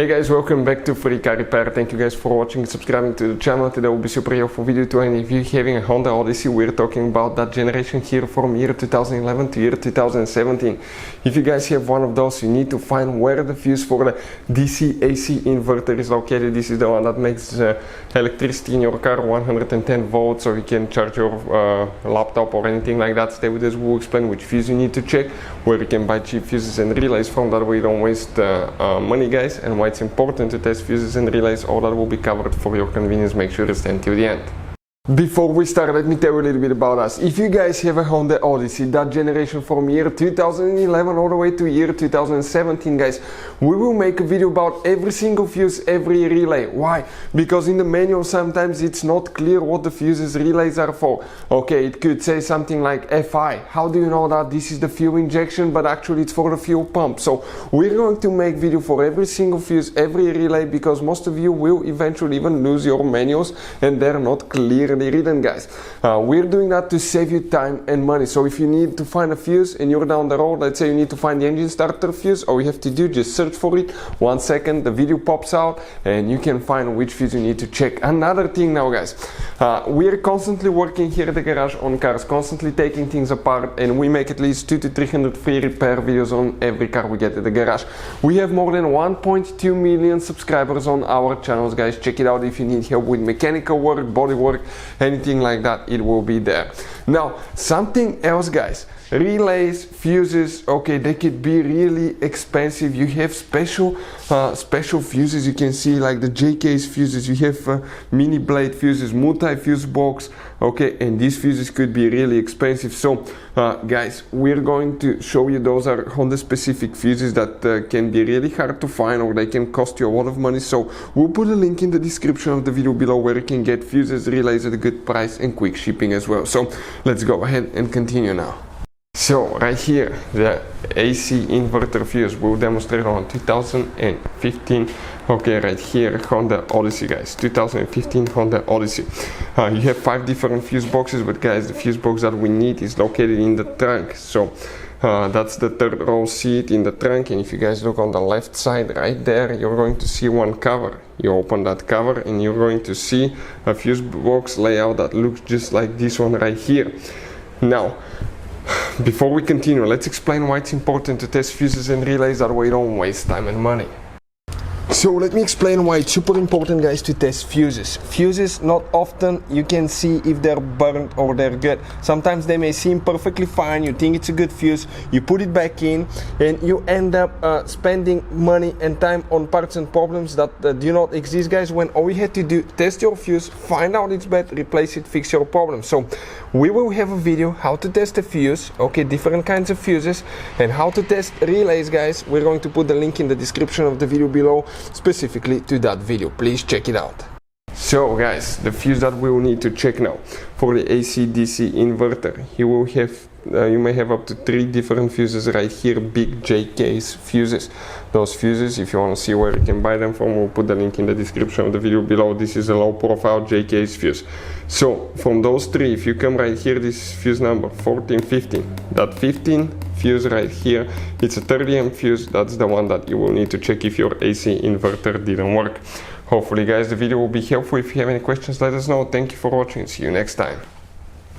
Hey guys, welcome back to Free Car Repair. Thank you guys for watching and subscribing to the channel. Today will be super helpful video to any of you having a Honda Odyssey. We're talking about that generation here from year 2011 to year 2017. If you guys have one of those, you need to find where the fuse for the DC AC inverter is located. This is the one that makes electricity in your car 110 volts, so you can charge your laptop or anything like that. Stay with us, we'll explain which fuse you need to check, where you can buy cheap fuses and relays from. That way you don't waste money, guys, and why it's important to test fuses and relays. All that will be covered for your convenience. Make sure to stay until the end. Before we start, let me tell you a little bit about us. If you guys have a Honda Odyssey, that generation from year 2011 all the way to year 2017, guys, we will make a video about every single fuse, every relay. Why? Because in the manual sometimes it's not clear what the fuses relays are for. Okay, it could say something like FI. How do you know that this is the fuel injection, but actually it's for the fuel pump? So we're going to make video for every single fuse, every relay, because most of you will eventually even lose your manuals and they're not clear written, guys. We're doing that to save you time and money. So if you need to find a fuse and you're down the road, let's say you need to find the engine starter fuse, all you have to do, just search for it. 1 second, the video pops out and you can find which fuse you need to check. Another thing now, guys, we're constantly working here at the garage on cars, constantly taking things apart, and we make at least 200 to 300 free repair videos on every car we get at the garage. We have more than 1.2 million subscribers on our channels, guys. Check it out if you need help with mechanical work, body work, anything like that, it will be there. Now, something else, guys, relays, fuses, okay, they could be really expensive. You have special fuses, you can see, like the JK's fuses. You have mini blade fuses, multi-fuse box, okay, and these fuses could be really expensive. So guys, we're going to show you, those are Honda specific fuses that can be really hard to find, or they can cost you a lot of money. So we'll put a link in the description of the video below where you can get fuses, relays at a good price and quick shipping as well. So let's go ahead and continue now. So right here, the AC inverter fuse will demonstrate on 2015. Okay, right here, Honda Odyssey, guys, 2015 Honda Odyssey. You have 5 different fuse boxes, but guys, the fuse box that we need is located in the trunk. So that's the third row seat in the trunk, and if you guys look on the left side right there, you're going to see one cover. You open that cover and you're going to see a fuse box layout that looks just like this one right here. Now, before we continue, let's explain why it's important to test fuses and relays, that way you don't waste time and money. So let me explain why it's super important, guys, to test fuses. Fuses, not often you can see if they're burnt or they're good. Sometimes they may seem perfectly fine, you think it's a good fuse, you put it back in, and you end up spending money and time on parts and problems that do not exist, guys, when all you had to do, test your fuse, find out it's bad, replace it, fix your problem. So we will have a video how to test a fuse, okay, different kinds of fuses, and how to test relays, guys. We're going to put the link in the description of the video below, specifically to that video. Please check it out. So guys, the fuse that we will need to check now for the AC/DC inverter, you may have up to 3 different fuses right here, big JK's fuses. Those fuses, if you want to see where you can buy them from, we'll put the link in the description of the video below. This is a low profile JK's fuse. So from those 3, if you come right here, this fuse number 1415, that 15 fuse right here, it's a 30 amp fuse. That's the one that you will need to check if your AC inverter didn't work. Hopefully, guys, the video will be helpful. If you have any questions, let us know. Thank you for watching. See you next time.